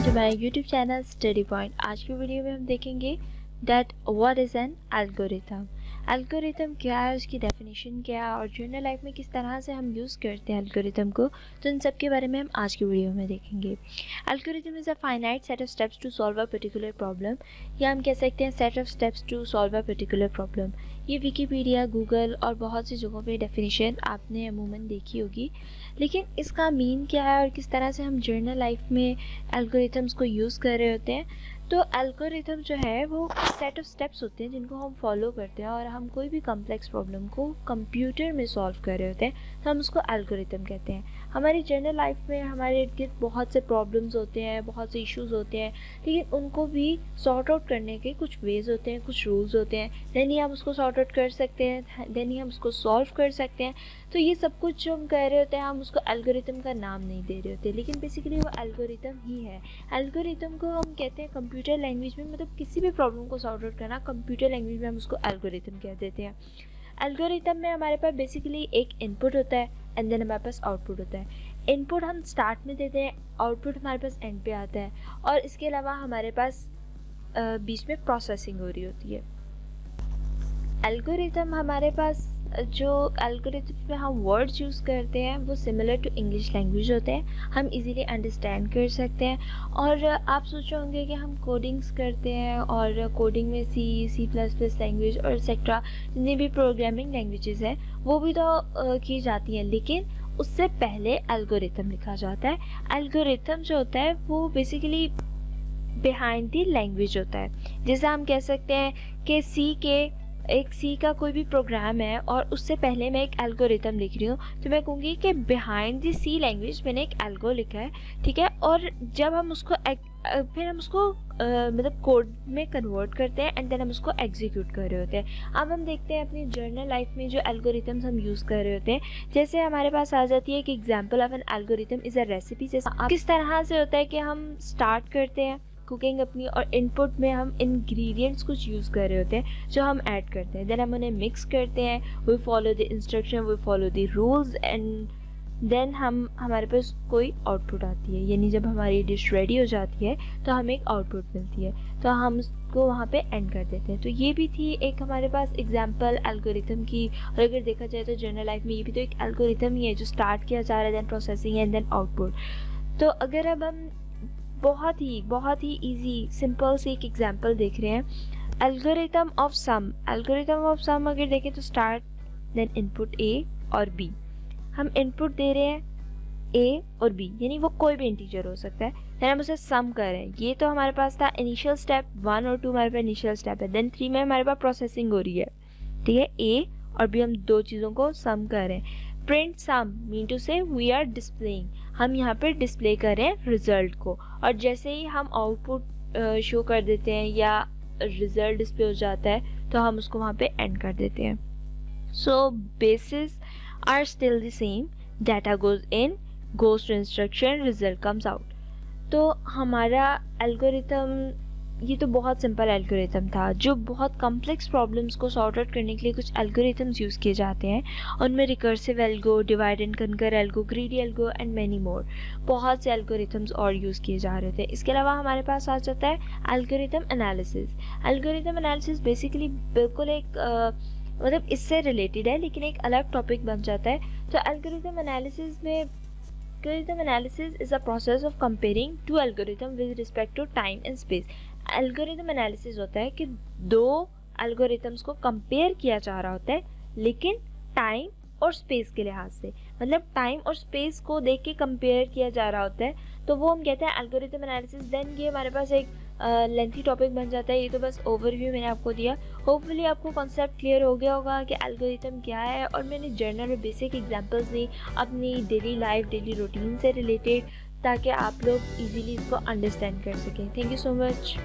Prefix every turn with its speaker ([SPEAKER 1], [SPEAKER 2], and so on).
[SPEAKER 1] To my YouTube channel study point. आज की video में हम देखेंगे that what is an algorithm. Algorithm क्या है, उसकी डेफिनेशन क्या है और जर्नल लाइफ में किस तरह से हम यूज़ करते हैं एल्गोरिथम को, तो इन सब के बारे में हम आज की वीडियो में देखेंगे। Algorithm is a finite set of steps to solve a particular problem, या हम कह सकते हैं set of steps to solve a particular problem. ये विकीपीडिया, गूगल और बहुत सी जगहों पे डेफिनेशन आपने अमूमन देखी होगी, लेकिन इसका मीन क्या है और किस तरह से हम जर्नल लाइफ में एल्गोरिथम्स को यूज़ कर रहे होते हैं। तो एल्गोरिथम जो है वो सेट ऑफ स्टेप्स होते हैं जिनको हम फॉलो करते हैं, और हम कोई भी कम्प्लेक्स प्रॉब्लम को कंप्यूटर में सॉल्व कर रहे होते हैं तो हम उसको एल्गोरिथम कहते हैं। हमारी जर्नल लाइफ में हमारे इर्द गिर्द बहुत से प्रॉब्लम्स होते हैं, बहुत से इश्यूज होते हैं, लेकिन उनको भी सॉर्ट आउट करने के कुछ वेज होते हैं, कुछ रूल्स होते हैं, देन ही हम उसको सॉर्ट आउट कर सकते हैं, देन ही हम उसको सॉल्व कर सकते हैं। तो ये सब कुछ जो हम कह रहे होते हैं, हम उसको एल्गोरिथम का नाम नहीं दे रहे होते, लेकिन बेसिकली वो एल्गोरिथम ही है। एल्गोरिथम को हम कहते हैं कंप्यूटर लैंग्वेज में, मतलब किसी भी प्रॉब्लम को सॉर्ट आउट करना कंप्यूटर लैंग्वेज में हम उसको एल्गोरिथम कह देते हैं। एल्गोरिथम में हमारे पास बेसिकली एक इनपुट होता है एंड देन हमारे पास आउटपुट होता है। इनपुट हम स्टार्ट में देते हैं, आउटपुट हमारे पास एंड पे आता है, और इसके अलावा हमारे पास बीच में प्रोसेसिंग हो रही होती है। एल्गोरिथम हमारे पास जो एल्गोरिथम में हम वर्ड्स यूज़ करते हैं वो सिमिलर टू इंग्लिश लैंग्वेज होते हैं, हम इजीली अंडरस्टैंड कर सकते हैं। और आप सोच रहे होंगे कि हम कोडिंग्स करते हैं और कोडिंग में सी प्लस प्लस लैंग्वेज और एक्सेट्रा जितनी भी प्रोग्रामिंग लैंग्वेजेस हैं वो भी तो की जाती हैं, लेकिन उससे पहले एल्गोरिथम लिखा जाता है। एल्गोरिथम जो होता है वो बेसिकली बिहाइंड द लैंग्वेज होता है। जैसे हम कह सकते हैं कि सी का कोई भी प्रोग्राम है और उससे पहले मैं एक एल्गोरिथम लिख रही हूँ, तो मैं कहूँगी कि बिहाइंड द सी लैंग्वेज मैंने एक एल्गो लिखा है, ठीक है। और जब हम उसको फिर हम उसको मतलब कोड में कन्वर्ट करते हैं एंड देन हम उसको एग्जीक्यूट कर रहे होते हैं। अब हम देखते हैं अपनी जर्नल लाइफ में जो एल्गोरिथम्स हम यूज़ कर रहे होते हैं, जैसे हमारे पास आ जाती है कि example of an algorithm is a recipe. जैसे किस तरह से होता है कि हम स्टार्ट करते हैं कुकिंग अपनी, और इनपुट में हम इंग्रेडिएंट्स कुछ यूज़ कर रहे होते हैं जो हम ऐड करते हैं, देन हम उन्हें मिक्स करते हैं, we follow the instruction, we follow the rules, and then हमारे पास कोई आउटपुट आती है। यानी जब हमारी डिश रेडी हो जाती है तो हमें एक आउटपुट मिलती है, तो हम उसको वहाँ पे एंड कर देते हैं। तो ये भी थी एक हमारे पास एग्जांपल एल्गोरिथम की। और अगर देखा जाए तो जर्नल लाइफ में ये भी तो एक एल्गोरिथम ही है जो स्टार्ट किया जा रहा है, then processing and then output. तो अगर अब हम बहुत ही इजी सिंपल से एक एग्जांपल देख रहे हैं, algorithm of sum. Algorithm of sum अगर देखें तो स्टार्ट देन इनपुट ए और बी। हम इनपुट दे रहे हैं ए और बी, यानी वो कोई भी इंटीजर हो सकता है, देन हम उसे सम कर रहे हैं। ये तो हमारे पास था इनिशियल स्टेप 1 और 2 हमारे पास इनिशियल स्टेप है, देन 3 में हमारे पास प्रोसेसिंग हो रही है, ठीक है। ए और बी हम दो चीज़ों को सम कर रहे हैं। प्रिंट सम मीन टू से वी आर डिस्प्लेइंग, हम यहाँ पे डिस्प्ले कर रहे हैं रिजल्ट को, और जैसे ही हम आउटपुट शो कर देते हैं या रिजल्ट डिस्प्ले हो जाता है तो हम उसको वहाँ पे एंड कर देते हैं। So basis are still the same, data goes in, goes to instruction, result comes out. तो हमारा एल्गोरिथम ये तो बहुत सिंपल एल्गोरिथम था। जो बहुत कॉम्प्लेक्स प्रॉब्लम्स को सॉर्ट आउट करने के लिए कुछ एल्गोरिथम्स यूज़ किए जाते हैं, उनमें recursive algo, divide and conquer algo, greedy algo and many more, बहुत से एल्गोरिथम्स और यूज़ किए जा रहे थे। इसके अलावा हमारे पास आ जाता है algorithm analysis. Algorithm analysis basically बिल्कुल एक मतलब इससे रिलेटेड है, लेकिन एक अलग टॉपिक बन जाता है। तो एल्गोरिथम एनालिसिस में Algorithm analysis is a process of comparing two algorithms with respect to time and space. Algorithm analysis होता है कि दो algorithms को compare किया जा रहा होता है, लेकिन टाइम और स्पेस के लिहाज से, मतलब टाइम और स्पेस को देख के कंपेयर किया जा रहा होता है, तो वो हम कहते हैं एल्गोरिथम एनालिसिस। देन ये हमारे पास एक लेंथी टॉपिक बन जाता है। ये तो बस ओवरव्यू मैंने आपको दिया, होपफुली आपको कॉन्सेप्ट क्लियर हो गया होगा कि एल्गोरिथम क्या है, और मैंने जर्नल में बेसिक एग्जांपल्स दी अपनी डेली लाइफ, डेली रूटीन से रिलेटेड, ताकि आप लोग इजीली इसको अंडरस्टैंड कर सकें। Thank you so much.